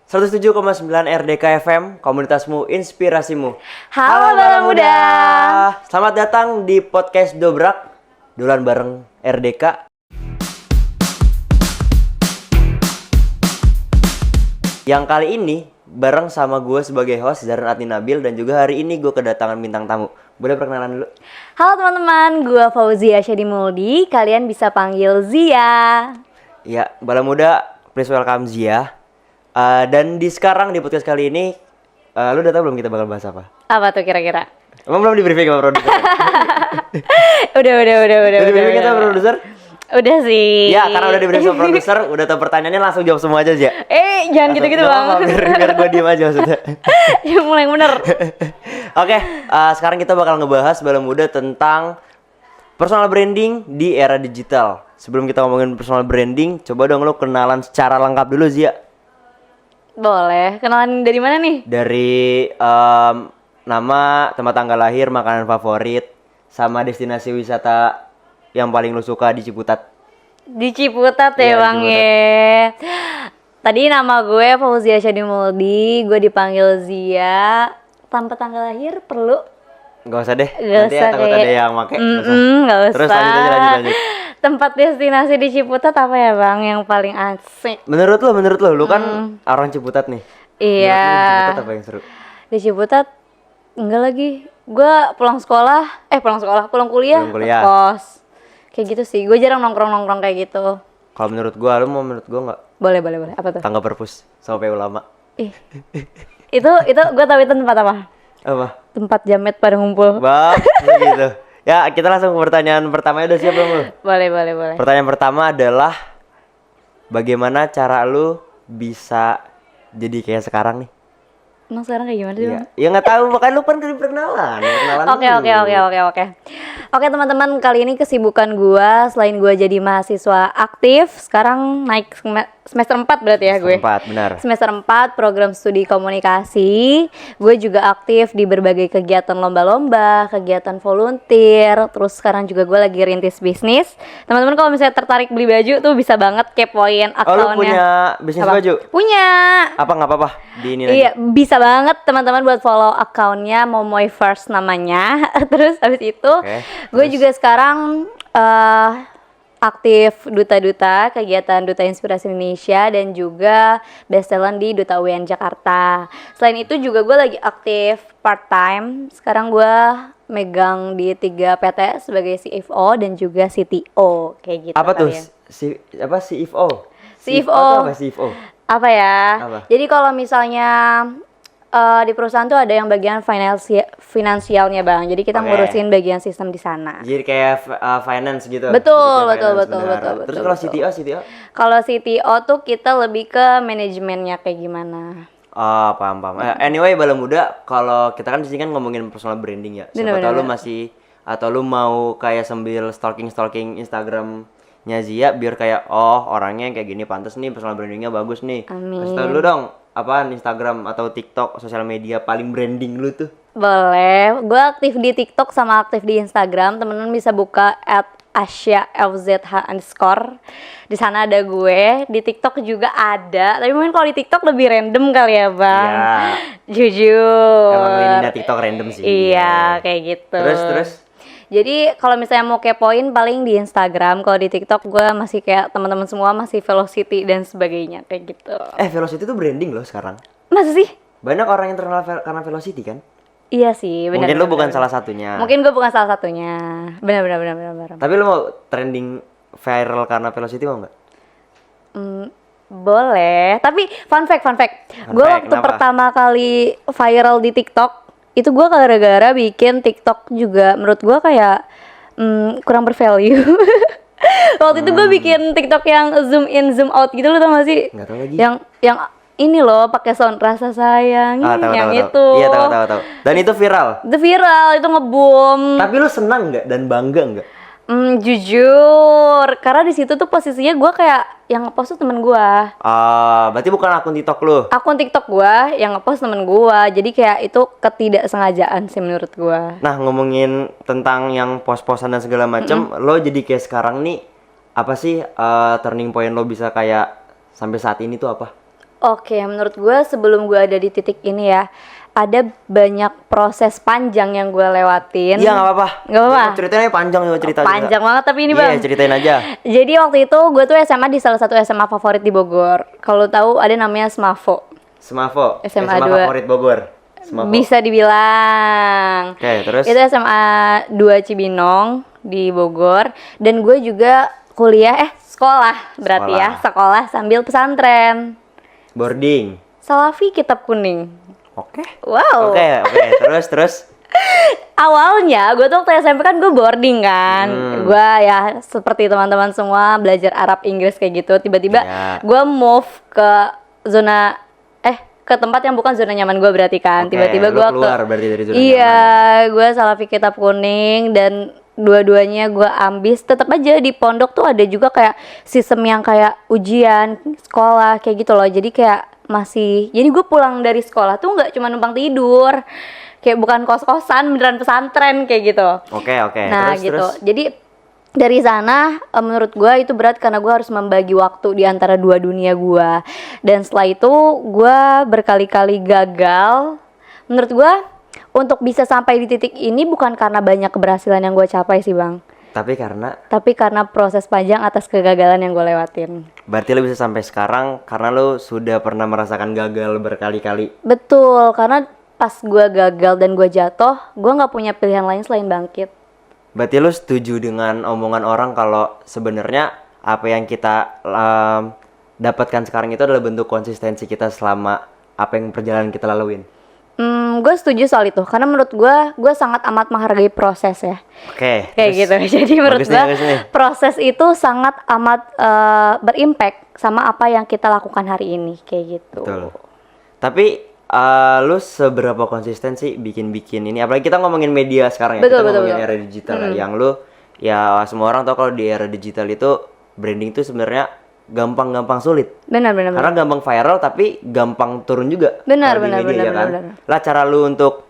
107,9 RDK FM, komunitasmu, inspirasimu. Halo Bala Muda. Selamat datang di podcast Dobrak, dolan bareng RDK. Yang kali ini bareng sama gue sebagai host Zaran Atni Nabil, dan juga hari ini gue kedatangan bintang tamu. Boleh perkenalan dulu? Halo teman-teman, gue Fauzia Syadimuldi. Kalian bisa panggil Zia. Ya, Bala Muda, please welcome Zia. Dan sekarang di podcast kali ini, lu udah tahu belum kita bakal bahas apa? Apa tuh kira-kira? Emang belum di briefing sama produser? Udah. Udah di briefing sama produser? Udah sih. Ya, karena udah di briefing sama produser, udah tahu pertanyaannya, langsung jawab semua aja, Zia. Jangan gitu-gitu bang. Biar gue diem aja maksudnya. Ya mulai bener. Oke, sekarang kita bakal ngebahas Bala Muda tentang personal branding di era digital. Sebelum kita ngomongin personal branding, coba dong lu kenalan secara lengkap dulu, Zia. Boleh, kenalan dari mana nih? Dari nama, tempat tanggal lahir, makanan favorit, sama destinasi wisata yang paling lu suka di Ciputat. Di Ciputat ya Iya, bang Ciputat. ya. Tadi nama gue Fauzia Syadimuldi, gue dipanggil Zia. Tanpa tanggal lahir perlu? Gak usah deh, Gak nanti usah takut kayak ada yang make. Gak usah. Terus lanjut. Tempat destinasi di Ciputat apa ya bang yang paling asik? Menurut lo, lu kan orang Ciputat nih. Iya. Menurut lu di Ciputat apa yang seru? Di Ciputat enggak lagi. Gue pulang kuliah, Pulang kuliah. ke kos. Kayak gitu sih. Gue jarang nongkrong kayak gitu. Kalau menurut gua, lu mau menurut gua nggak? Boleh. Apa tuh? Tangga Perpus sama PU Lama. Ih. Itu gue tahu itu tempat apa? Apa? Tempat jamet pada ngumpul. Bang, gitu. Ya, kita langsung ke pertanyaan pertama. Udah siap belum lu? Boleh. Pertanyaan pertama adalah, bagaimana cara lu bisa jadi kayak sekarang nih? Emang sekarang kayak gimana sih bang? Ya nggak tahu, makanya lu kan perkenalan. Oke. Oke teman-teman, kali ini kesibukan gua selain gua jadi mahasiswa aktif, sekarang naik semester 4 berarti ya gue. Sempat, benar. Semester 4 program studi komunikasi. Gue juga aktif di berbagai kegiatan lomba-lomba, kegiatan volunteer. Terus sekarang juga gue lagi rintis bisnis. Teman-teman kalau misalnya tertarik beli baju tuh bisa banget kepoin Oh, lu akunnya. punya bisnis Apa? baju? Punya. Apa nggak apa-apa di ini Iya, lagi? bisa banget teman-teman buat follow akunnya Momoy First namanya. Terus abis itu gue terus? juga sekarang aktif duta-duta, kegiatan Duta Inspirasi Indonesia, dan juga best talent di Duta UN Jakarta. Selain itu juga gue lagi aktif part time. Sekarang gue megang di 3 PT sebagai CFO dan juga CTO kayak gitu. Apa tuh? kalian. CFO? CFO. Itu apa CFO? Apa ya? Apa? Jadi kalau misalnya di perusahaan tuh ada yang bagian finansialnya bang. Jadi kita Oke. ngurusin bagian sistem di sana. Jadi kayak finance gitu. Betul, Jadi kayak betul, finance, benar. betul. Terus kalau CTO? Kalau CTO tuh kita lebih ke manajemennya kayak gimana. Oh, paham. Anyway, Bala Muda, kalau kita kan di sini kan ngomongin personal branding ya. Siapa tahu lu masih, atau lu mau kayak sambil stalking Instagramnya Zia, biar kayak, oh orangnya kayak gini, pantas nih, personal brandingnya bagus nih. Amin. Kasih tau dulu dong, apaan Instagram atau TikTok, sosial media paling branding lu tuh? Boleh. Gue aktif di TikTok sama aktif di Instagram. Temen-temen bisa buka @AsyaFZH_. Di sana ada gue. Di TikTok juga ada. Tapi mungkin kalau di TikTok lebih random kali ya bang. Iya. Jujur. Emang linknya TikTok random sih. Iya, kayak gitu. Terus? Jadi kalau misalnya mau kepoin paling di Instagram. Kalau di TikTok gue masih kayak teman-teman semua masih velocity dan sebagainya kayak gitu. Velocity tuh branding loh sekarang. Masa sih? Banyak orang yang terkenal karena velocity kan? Iya sih, benar. Mungkin lu bukan salah satunya. Mungkin gue bukan salah satunya. Benar. Tapi lu mau trending viral karena velocity mau nggak? Boleh. Tapi fun fact. Gue waktu kenapa? pertama kali viral di TikTok itu gue gara-gara bikin TikTok juga menurut gue kayak kurang bervalue. Waktu itu gue bikin TikTok yang zoom in zoom out gitu, lo tau gak sih? Nggak tahu lagi. Yang ini loh pakai sound rasa sayang yang itu. Iya, tahu. Dan itu viral. Itu viral, itu ngeboom. Tapi lu senang nggak dan bangga nggak? Jujur, karena di situ tuh posisinya gue kayak yang ngepost tuh temen gue. Berarti bukan akun TikTok lu? Akun TikTok gue yang ngepost temen gue, jadi kayak itu ketidaksengajaan sih menurut gue. Nah, ngomongin tentang yang pos-posan dan segala macam, lo jadi kayak sekarang nih, apa sih turning point lo bisa kayak sampai saat ini tuh apa? Oke, menurut gue sebelum gue ada di titik ini ya, ada banyak proses panjang yang gue lewatin. Iya, nggak apa-apa. Nggak apa-apa. Ya, ceritanya panjang juga cerita juga. Panjang banget tapi ini Iya, bang. ceritain aja. Jadi waktu itu gue tuh SMA di salah satu SMA favorit di Bogor. Kalau tahu ada namanya Smavo. Smavo, SMA SMA 2. favorit Bogor. Smavo. Bisa dibilang. Oke, terus? Itu SMA 2 Cibinong di Bogor. Dan gue juga sekolah berarti ya. Sekolah sambil pesantren. Boarding. Salafi Kitab Kuning. Oke. Wow. Oke. Terus. Awalnya gue tuh waktu SMP kan gue boarding kan. Gue ya seperti teman-teman semua belajar Arab Inggris kayak gitu. Tiba-tiba gue move ke zona ke tempat yang bukan zona nyaman gue berarti kan. Tiba-tiba gue keluar berarti dari zona nyaman. Iya, gue Salafi Kitab Kuning dan dua-duanya gue ambis. Tetap aja di pondok tuh ada juga kayak sistem yang kayak ujian sekolah kayak gitu loh. Jadi kayak jadi gue pulang dari sekolah tuh nggak cuma numpang tidur, kayak bukan kos-kosan, beneran pesantren kayak gitu. Oke. Nah Terus, gitu. Jadi dari sana menurut gue itu berat karena gue harus membagi waktu di antara dua dunia gue. Dan setelah itu gue berkali-kali gagal. Menurut gue untuk bisa sampai di titik ini bukan karena banyak keberhasilan yang gue capai sih bang, tapi karena proses panjang atas kegagalan yang gue lewatin. Berarti lo bisa sampai sekarang karena lo sudah pernah merasakan gagal berkali-kali. Betul, karena pas gue gagal dan gue jatuh, gue nggak punya pilihan lain selain bangkit. Berarti lo setuju dengan omongan orang kalau sebenarnya apa yang kita dapatkan sekarang itu adalah bentuk konsistensi kita selama apa yang perjalanan kita laluin? Gue setuju soal itu, karena menurut gue sangat amat menghargai proses ya. Oke. Kayak gitu. Jadi menurut gue proses itu sangat amat berimpact sama apa yang kita lakukan hari ini, kayak gitu. Betul. Tapi lu seberapa konsisten sih bikin ini? Apalagi kita ngomongin media sekarang ya. Kita ngomongin era digital yang lu ya semua orang tahu kalau di era digital itu branding tuh sebenarnya gampang sulit. Benar. Karena gampang viral tapi gampang turun juga. Benar. Lah cara lu untuk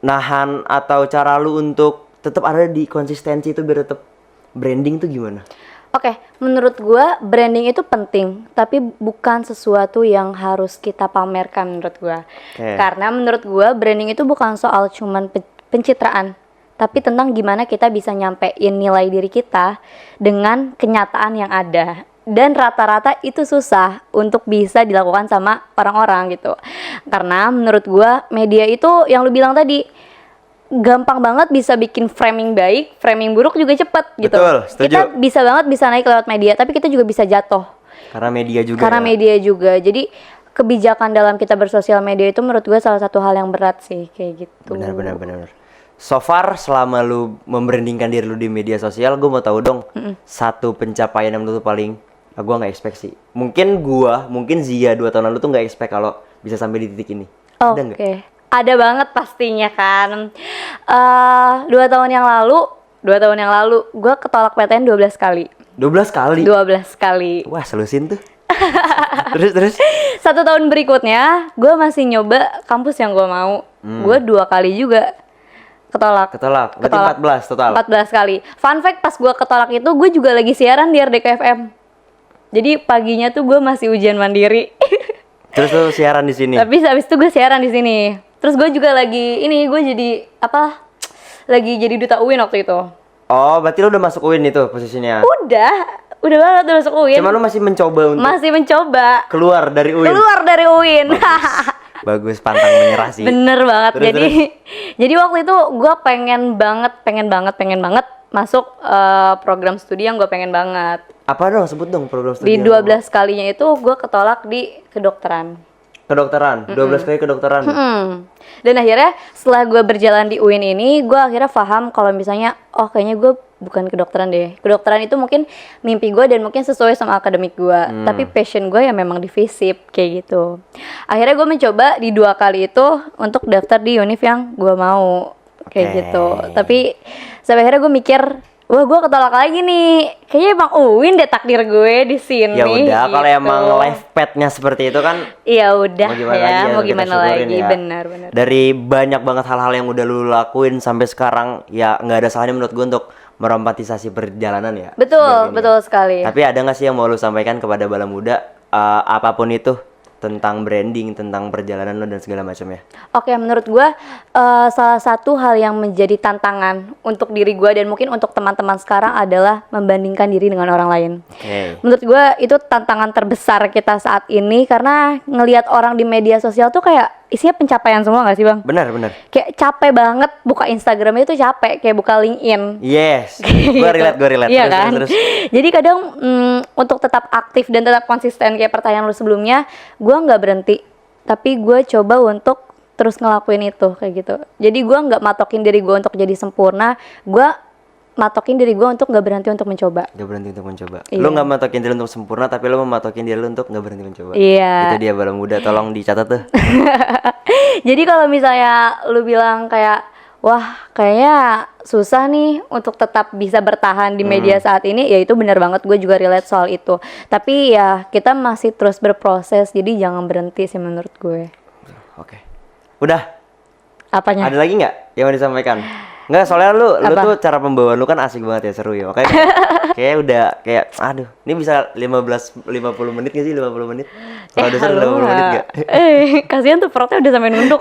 nahan atau cara lu untuk tetap ada di konsistensi itu biar tetap branding tuh gimana? Oke, menurut gue branding itu penting, tapi bukan sesuatu yang harus kita pamerkan menurut gue. Karena menurut gue branding itu bukan soal cuman pencitraan, tapi tentang gimana kita bisa nyampein nilai diri kita dengan kenyataan yang ada. Dan rata-rata itu susah untuk bisa dilakukan sama orang-orang gitu. Karena menurut gue media itu yang lu bilang tadi gampang banget bisa bikin framing baik, framing buruk juga cepet gitu. Betul, setuju. Kita bisa banget bisa naik lewat media, tapi kita juga bisa jatuh. Karena media juga. Jadi kebijakan dalam kita bersosial media itu menurut gue salah satu hal yang berat sih, kayak gitu. Benar. So far selama lu membrandingkan diri lu di media sosial, gue mau tahu dong satu pencapaian yang menurut lu paling gue nggak expect sih. Mungkin Zia 2 tahun lalu tuh nggak expect kalau bisa sampai di titik ini. Ada nggak? Ada banget pastinya kan. 2 tahun yang lalu gue ketolak PTN 12 kali. 12 kali? 12 kali. Wah, selusin tuh. Terus? 1 tahun berikutnya gue masih nyoba kampus yang gue mau. Gue 2 kali juga ketolak. Berarti 14 total? 14 kali. Fun fact, pas gue ketolak itu gue juga lagi siaran di RDKFM. Jadi paginya tuh gue masih ujian mandiri. Terus lu siaran di sini? Tapi habis itu gue siaran di sini. Terus gue juga lagi lagi jadi duta UIN waktu itu. Oh, berarti lu udah masuk UIN itu posisinya? Udah banget udah masuk UIN. Cuma lu masih mencoba keluar dari UIN. Bagus, pantang menyerah sih. Bener banget. Jadi waktu itu gue pengen banget masuk program studi yang gue pengen banget. Apa dong, sebut dong program studi. Di 12 kalinya itu gue ketolak di kedokteran. 12 kali kedokteran. Dan akhirnya setelah gue berjalan di UIN ini, gue akhirnya paham kalau misalnya kayaknya gue bukan kedokteran deh. Kedokteran itu mungkin mimpi gue dan mungkin sesuai sama akademik gue. Tapi passion gue ya memang di FISIP kayak gitu. Akhirnya gue mencoba di 2 kali itu untuk daftar di univ yang gue mau kayak gitu. Tapi sampai akhirnya gue mikir, wah gue ketolak lagi nih. Kayaknya emang UIN deh takdir gue di sini. Ya udah, gitu. kalau emang life path-nya seperti itu kan. Iya udah mau gimana lagi. Ya. Benar. Dari banyak banget hal-hal yang udah lu lakuin sampai sekarang, ya nggak ada salahnya menurut gue untuk meromantisasi perjalanan ya. Betul sekali. Tapi ada nggak sih yang mau lu sampaikan kepada bala muda, apapun itu, tentang branding, tentang perjalanan lo dan segala macamnya. Oke, menurut gue salah satu hal yang menjadi tantangan untuk diri gue dan mungkin untuk teman-teman sekarang adalah membandingkan diri dengan orang lain. Menurut gue itu tantangan terbesar kita saat ini karena ngelihat orang di media sosial tuh kayak isinya pencapaian semua gak sih Bang? Benar. Kayak capek banget buka Instagramnya itu capek, kayak buka LinkedIn. Yes, gue relate. Iya kan? Terus. Jadi kadang untuk tetap aktif dan tetap konsisten kayak pertanyaan lu sebelumnya, gue nggak berhenti, tapi gue coba untuk terus ngelakuin itu kayak gitu. Jadi gue nggak matokin diri gue untuk jadi sempurna, gue matokin diri gue untuk nggak berhenti untuk mencoba. Gak berhenti untuk mencoba. Iya. Lo nggak matokin diri untuk sempurna, tapi lo mematokin diri lo untuk nggak berhenti mencoba. Iya. Itu dia bala muda, tolong dicatat tuh. Jadi kalau misalnya lu bilang kayak, wah kayaknya susah nih untuk tetap bisa bertahan di media saat ini, ya itu benar banget, gue juga relate soal itu. Tapi ya kita masih terus berproses, jadi jangan berhenti sih menurut gue. Oke. Udah. Apanya? Ada lagi nggak yang mau disampaikan? Nggak, soalnya lu tuh cara pembawaan lu kan asik banget ya, seru ya. Makanya kayak udah kayak aduh, ini bisa 50 menit nggak sih? 50 menit? Produser 50 menit nggak? Kasihan tuh perutnya udah sampai nunduk.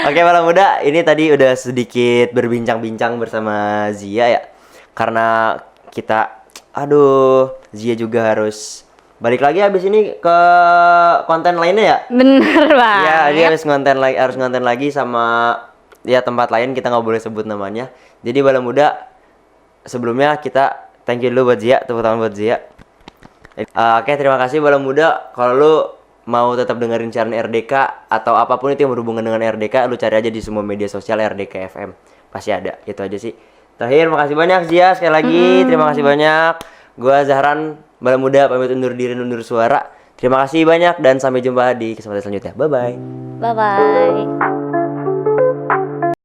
Oke, malam muda, ini tadi udah sedikit berbincang-bincang bersama Zia ya. Karena kita Zia juga harus balik lagi habis ini ke konten lainnya ya. Bener banget. Ya, dia harus ngonten lagi sama ya tempat lain, kita nggak boleh sebut namanya. Jadi bala muda, sebelumnya kita thank you dulu buat Zia, tepuk tangan buat Zia. Oke, terima kasih bala muda. Kalau lu mau tetap dengerin siaran RDK atau apapun itu yang berhubungan dengan RDK, lu cari aja di semua media sosial RDK FM. Pasti ada, itu aja sih. Terakhir, makasih banyak Zia sekali lagi. Terima kasih banyak. Gua Zahran, bala muda pamit undur diri, undur suara. Terima kasih banyak dan sampai jumpa di kesempatan selanjutnya. Bye bye. Bye bye.